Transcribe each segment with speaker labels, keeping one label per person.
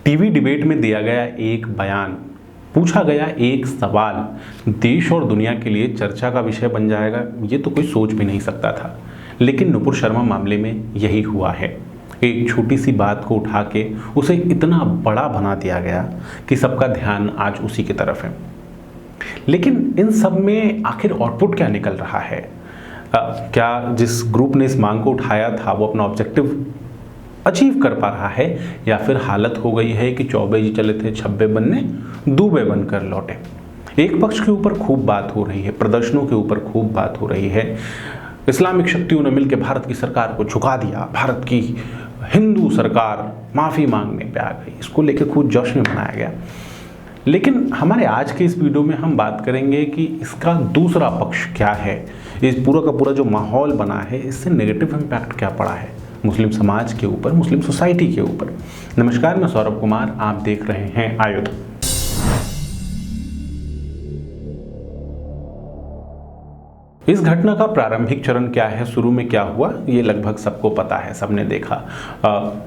Speaker 1: TV debate में दिया गया एक बयान, पूछा गया एक सवाल देश और दुनिया के लिए चर्चा का विषय बन जाएगा, ये तो कोई सोच भी नहीं सकता था। लेकिन नुपुर शर्मा मामले में यही हुआ है। एक छोटी सी बात को उठा के उसे इतना बड़ा बना दिया गया कि सबका ध्यान आज उसी की तरफ है। लेकिन इन सब में आखिर आउटपुट क्या निकल रहा है? क्या जिस ग्रुप ने इस मांग को उठाया था वो अपना ऑब्जेक्टिव अचीव कर पा रहा है, या फिर हालत हो गई है कि चौबे जी चले थे छब्बे बनने दूबे बनकर लौटे। एक पक्ष के ऊपर खूब बात हो रही है, प्रदर्शनों के ऊपर खूब बात हो रही है, इस्लामिक शक्तियों ने मिलकर भारत की सरकार को झुका दिया, भारत की हिंदू सरकार माफ़ी मांगने पे आ गई, इसको लेकर खूब जश्न मनाया गया। लेकिन हमारे आज के इस वीडियो में हम बात करेंगे कि इसका दूसरा पक्ष क्या है, इस पूरा का पूरा जो माहौल बना है इससे नेगेटिव इम्पैक्ट क्या पड़ा है मुस्लिम समाज के ऊपर, मुस्लिम सोसाइटी के ऊपर। नमस्कार, मैं सौरभ कुमार, आप देख रहे हैं आयुध। इस घटना का प्रारंभिक चरण क्या है, शुरू में क्या हुआ, ये लगभग सबको पता है, सबने देखा।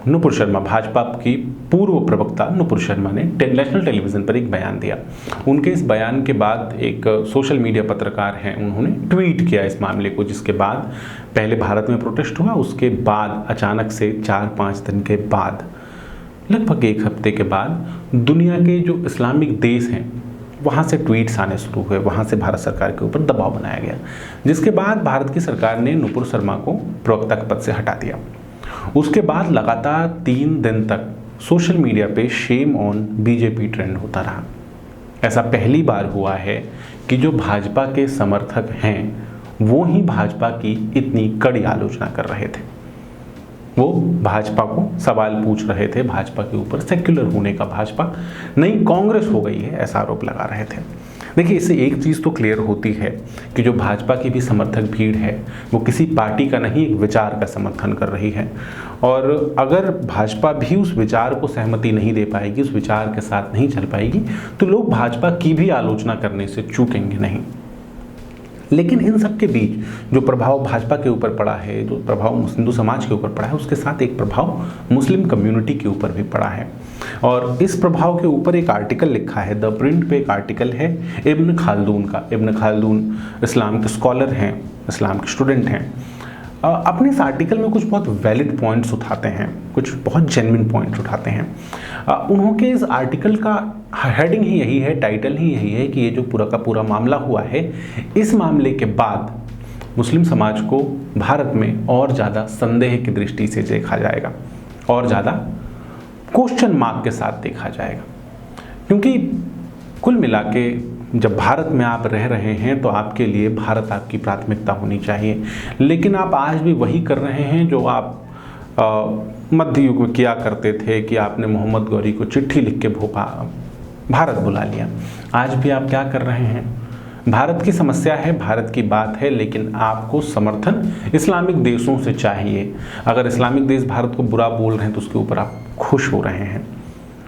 Speaker 1: नुपुर शर्मा, भाजपा की पूर्व प्रवक्ता नुपुर शर्मा ने नेशनल टेलीविज़न पर एक बयान दिया। उनके इस बयान के बाद एक सोशल मीडिया पत्रकार हैं, उन्होंने ट्वीट किया इस मामले को, जिसके बाद पहले भारत में प्रोटेस्ट हुआ, उसके बाद अचानक से 4-5 दिन के बाद, लगभग एक हफ्ते के बाद दुनिया के जो इस्लामिक देश हैं वहाँ से ट्वीट्स आने शुरू हुए, वहाँ से भारत सरकार के ऊपर दबाव बनाया गया, जिसके बाद भारत की सरकार ने नुपुर शर्मा को प्रवक्ता के पद से हटा दिया। उसके बाद लगातार 3 दिन तक सोशल मीडिया पे शेम ऑन बीजेपी ट्रेंड होता रहा। ऐसा पहली बार हुआ है कि जो भाजपा के समर्थक हैं वो ही भाजपा की इतनी कड़ी आलोचना कर रहे थे। वो भाजपा को सवाल पूछ रहे थे, भाजपा के ऊपर सेक्युलर होने का, भाजपा नई कांग्रेस हो गई है, ऐसा आरोप लगा रहे थे। देखिए, इससे एक चीज़ तो क्लियर होती है कि जो भाजपा की भी समर्थक भीड़ है वो किसी पार्टी का नहीं, एक विचार का समर्थन कर रही है। और अगर भाजपा भी उस विचार को सहमति नहीं दे पाएगी, उस विचार के साथ नहीं चल पाएगी, तो लोग भाजपा की भी आलोचना करने से चूकेंगे नहीं। लेकिन इन सब के बीच जो प्रभाव भाजपा के ऊपर पड़ा है, जो प्रभाव हिंदू समाज के ऊपर पड़ा है, उसके साथ एक प्रभाव मुस्लिम कम्युनिटी के ऊपर भी पड़ा है। और इस प्रभाव के ऊपर एक आर्टिकल लिखा है, द प्रिंट पे एक आर्टिकल है इब्न खालदून का। इब्न खालदून इस्लाम के स्कॉलर हैं, इस्लाम के स्टूडेंट हैं। अपने इस आर्टिकल में कुछ बहुत वैलिड पॉइंट्स उठाते हैं, कुछ बहुत जेन्युइन पॉइंट्स उठाते हैं। उन्होंने इस आर्टिकल का हेडिंग ही यही है, टाइटल ही यही है कि ये जो पूरा का पूरा मामला हुआ है, इस मामले के बाद मुस्लिम समाज को भारत में और ज़्यादा संदेह की दृष्टि से देखा जाएगा, और ज़्यादा क्वेश्चन मार्क के साथ देखा जाएगा। क्योंकि कुल मिला के जब भारत में आप रह रहे हैं तो आपके लिए भारत आपकी प्राथमिकता होनी चाहिए। लेकिन आप आज भी वही कर रहे हैं जो आप मध्य युग में किया करते थे, कि आपने मोहम्मद गौरी को चिट्ठी लिख के भारत बुला लिया। आज भी आप क्या कर रहे हैं? भारत की समस्या है, भारत की बात है, लेकिन आपको समर्थन इस्लामिक देशों से चाहिए। अगर इस्लामिक देश भारत को बुरा बोल रहे हैं तो उसके ऊपर आप खुश हो रहे हैं।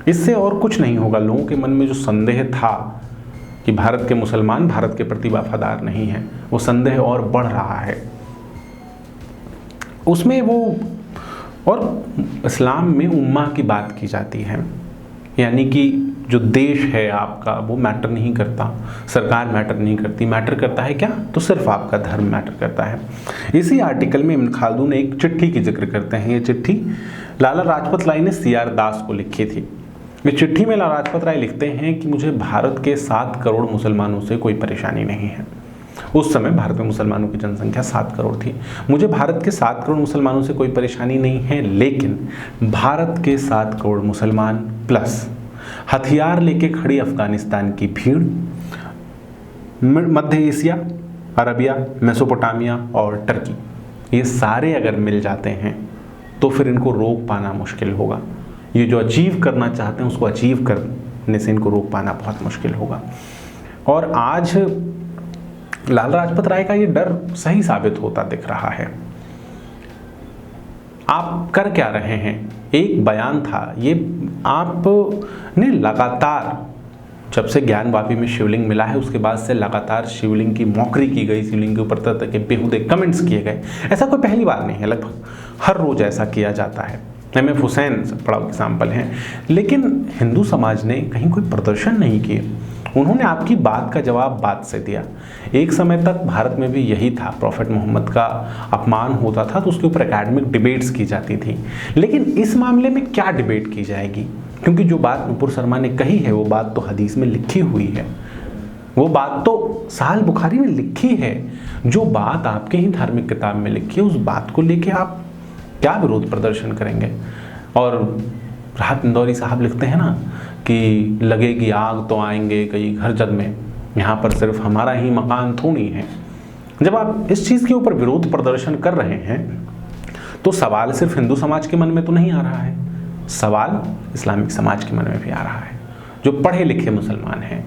Speaker 1: इससे और कुछ नहीं होगा। लोगों के मन में जो संदेह था कि भारत के मुसलमान भारत के प्रति वफादार नहीं है, वो संदेह और बढ़ रहा है उसमें। वो और इस्लाम में उम्मा की बात की जाती है, यानी कि जो देश है आपका वो मैटर नहीं करता, सरकार मैटर नहीं करती, मैटर करता है क्या? तो सिर्फ आपका धर्म मैटर करता है। इसी आर्टिकल में इब्न खालदून ने एक चिट्ठी की जिक्र करते हैं। ये चिट्ठी लाला लाजपत राय ने CR दास को लिखी थी। इस चिट्ठी में लाला लाजपत राय लिखते हैं कि मुझे भारत के 7 करोड़ मुसलमानों से कोई परेशानी नहीं है। उस समय भारत में मुसलमानों की जनसंख्या 7 करोड़ थी। मुझे भारत के 7 करोड़ मुसलमानों से कोई परेशानी नहीं है, लेकिन भारत के 7 करोड़ मुसलमान प्लस हथियार लेके खड़ी अफगानिस्तान की भीड़, मध्य एशिया, अरबिया, मेसोपोटामिया और टर्की, ये सारे अगर मिल जाते हैं तो फिर इनको रोक पाना मुश्किल होगा। ये जो अचीव करना चाहते हैं उसको अचीव करने से इनको रोक पाना बहुत मुश्किल होगा। और आज लाला लाजपत राय का ये डर सही साबित होता दिख रहा है। आप कर क्या रहे हैं? एक बयान था, ये आपने लगातार जब से ज्ञानवापी में शिवलिंग मिला है उसके बाद से लगातार शिवलिंग की मौकरी की गई, शिवलिंग के ऊपर तरह के बेहुदे कमेंट्स किए गए। ऐसा कोई पहली बार नहीं है, लगभग हर रोज ऐसा किया जाता है। MF हुसैन सब बड़ा एग्जाम्पल हैं। लेकिन हिंदू समाज ने कहीं कोई प्रदर्शन नहीं किए, उन्होंने आपकी बात का जवाब बात से दिया। एक समय तक भारत में भी यही था, प्रॉफेट मोहम्मद का अपमान होता था तो उसके ऊपर एकेडमिक डिबेट्स की जाती थी। लेकिन इस मामले में क्या डिबेट की जाएगी, क्योंकि जो बात नुपुर शर्मा ने कही है वो बात तो हदीस में लिखी हुई है, वो बात तो साहिह बुखारी में लिखी है। जो बात आपके ही धार्मिक किताब में लिखी है उस बात को लेके आप क्या विरोध प्रदर्शन करेंगे। और राहत इंदौरी साहब लिखते हैं ना कि लगेगी आग तो आएंगे कई घर जद में, यहाँ पर सिर्फ हमारा ही मकान थोड़ी है। जब आप इस चीज़ के ऊपर विरोध प्रदर्शन कर रहे हैं तो सवाल सिर्फ हिंदू समाज के मन में तो नहीं आ रहा है, सवाल इस्लामिक समाज के मन में भी आ रहा है। जो पढ़े लिखे मुसलमान हैं,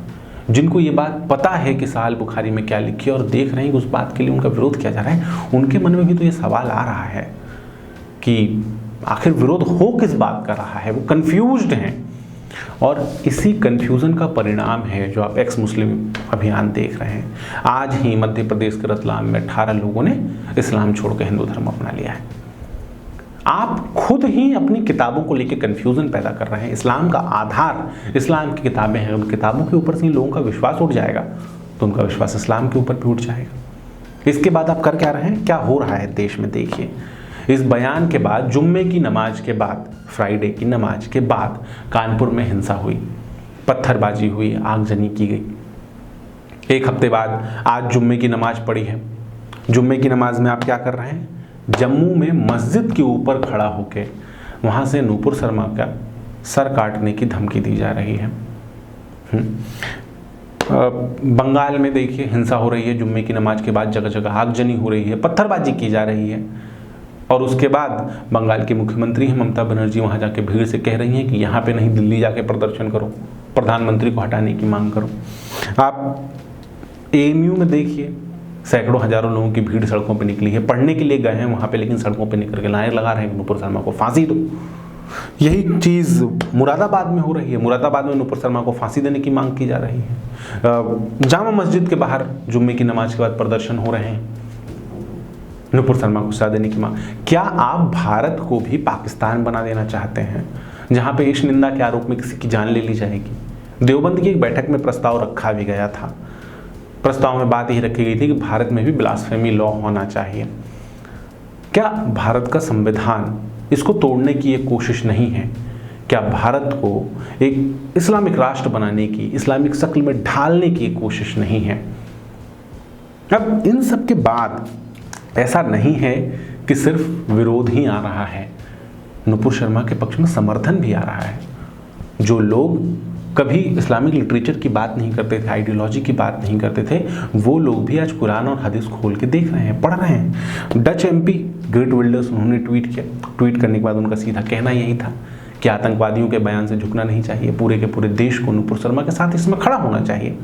Speaker 1: जिनको ये बात पता है कि साहिह बुखारी में क्या लिखी है और देख रहे हैं कि उस बात के लिए उनका विरोध किया जा रहा है, उनके मन में भी तो ये सवाल आ रहा है कि आखिर विरोध हो किस बात का रहा है। वो कंफ्यूज्ड हैं और इसी कंफ्यूजन का परिणाम है जो आप एक्स मुस्लिम अभियान देख रहे हैं। आज ही मध्य प्रदेश के रतलाम में 18 लोगों ने इस्लाम छोड़ के हिंदू धर्म अपना लिया है। आप खुद ही अपनी किताबों को लेकर कंफ्यूजन पैदा कर रहे हैं। इस्लाम का आधार इस्लाम की किताबें हैं, उन किताबों के ऊपर से लोगों का विश्वास उठ जाएगा तो उनका विश्वास इस्लाम के ऊपर भी उठ जाएगा। इसके बाद आप कर क्या रहे हैं, क्या हो रहा है देश में देखिए। इस बयान के बाद जुम्मे की नमाज के बाद, फ्राइडे की नमाज के बाद कानपुर में हिंसा हुई, पत्थरबाजी हुई, आगजनी की गई। एक हफ्ते बाद आज जुम्मे की नमाज पढ़ी है। जुम्मे की नमाज में आप क्या कर रहे हैं, जम्मू में मस्जिद के ऊपर खड़ा होकर वहाँ से नुपुर शर्मा का सर काटने की धमकी दी जा रही है। बंगाल में देखिए हिंसा हो रही है, जुम्मे की नमाज के बाद जगह जगह आगजनी हो रही है, पत्थरबाजी की जा रही है। और उसके बाद बंगाल की मुख्यमंत्री हैं ममता बनर्जी वहाँ जाके भीड़ से कह रही हैं कि यहाँ पे नहीं, दिल्ली जाके प्रदर्शन करो, प्रधानमंत्री को हटाने की मांग करो। आप AMU में देखिए सैकड़ों हजारों लोगों की भीड़ सड़कों पे निकली है, पढ़ने के लिए गए हैं वहाँ पे, लेकिन सड़कों पे निकल के नारे लगा रहे हैं नुपुर शर्मा को फांसी दो। यही चीज़ मुरादाबाद में हो रही है। मुरादाबाद में नुपुर शर्मा को फांसी देने की मांग की जा रही है। जामा मस्जिद के बाहर जुम्मे की नमाज के बाद प्रदर्शन हो रहे हैं, नुपुर शर्मा को सजा देने की मांग। क्या आप भारत को भी पाकिस्तान बना देना चाहते हैं जहाँ पे ईश निंदा के आरोप में किसी की जान ले ली जाएगी। देवबंद की एक बैठक में प्रस्ताव रखा भी गया था। प्रस्ताव में बात यही रखी गई थी कि भारत में भी ब्लास्फेमी लॉ होना चाहिए। क्या भारत का संविधान इसको तोड़ने की एक कोशिश नहीं है? क्या भारत को एक इस्लामिक राष्ट्र बनाने की, इस्लामिक शक्ल में ढालने की कोशिश नहीं है? अब इन सब के बाद ऐसा नहीं है कि सिर्फ विरोध ही आ रहा है, नुपुर शर्मा के पक्ष में समर्थन भी आ रहा है। जो लोग कभी इस्लामिक लिटरेचर की बात नहीं करते थे, आइडियोलॉजी की बात नहीं करते थे, वो लोग भी आज कुरान और हदीस खोल के देख रहे हैं, पढ़ रहे हैं। डच MP ग्रेट विल्डर्स, उन्होंने ट्वीट किया। ट्वीट करने के बाद उनका सीधा कहना यही था कि आतंकवादियों के बयान से झुकना नहीं चाहिए, पूरे के पूरे देश को नुपुर शर्मा के साथ इसमें खड़ा होना चाहिए।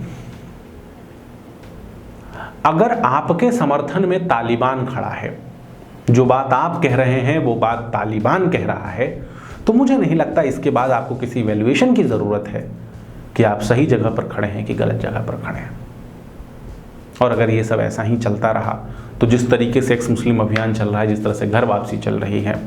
Speaker 1: अगर आपके समर्थन में तालिबान खड़ा है, जो बात आप कह रहे हैं वो बात तालिबान कह रहा है, तो मुझे नहीं लगता इसके बाद आपको किसी वैल्यूएशन की ज़रूरत है कि आप सही जगह पर खड़े हैं कि गलत जगह पर खड़े हैं। और अगर ये सब ऐसा ही चलता रहा तो जिस तरीके से एक्स मुस्लिम अभियान चल रहा है, जिस तरह से घर वापसी चल रही है,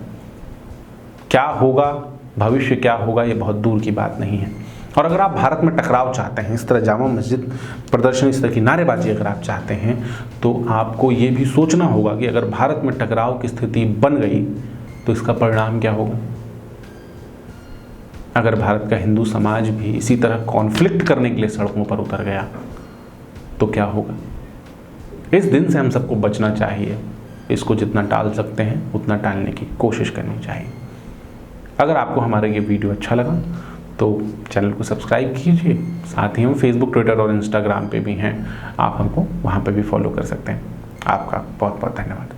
Speaker 1: क्या होगा, भविष्य क्या होगा, ये बहुत दूर की बात नहीं है। और अगर आप भारत में टकराव चाहते हैं, इस तरह जामा मस्जिद प्रदर्शन, इस तरह की नारेबाजी अगर आप चाहते हैं, तो आपको ये भी सोचना होगा कि अगर भारत में टकराव की स्थिति बन गई तो इसका परिणाम क्या होगा। अगर भारत का हिंदू समाज भी इसी तरह कॉन्फ्लिक्ट करने के लिए सड़कों पर उतर गया तो क्या होगा। इस दिन से हम सबको बचना चाहिए। इसको जितना टाल सकते हैं उतना टालने की कोशिश करनी चाहिए। अगर आपको हमारा ये वीडियो अच्छा लगा तो चैनल को सब्सक्राइब कीजिए। साथ ही हम फेसबुक, ट्विटर और इंस्टाग्राम पे भी हैं, आप हमको वहाँ पे भी फॉलो कर सकते हैं। आपका बहुत बहुत धन्यवाद।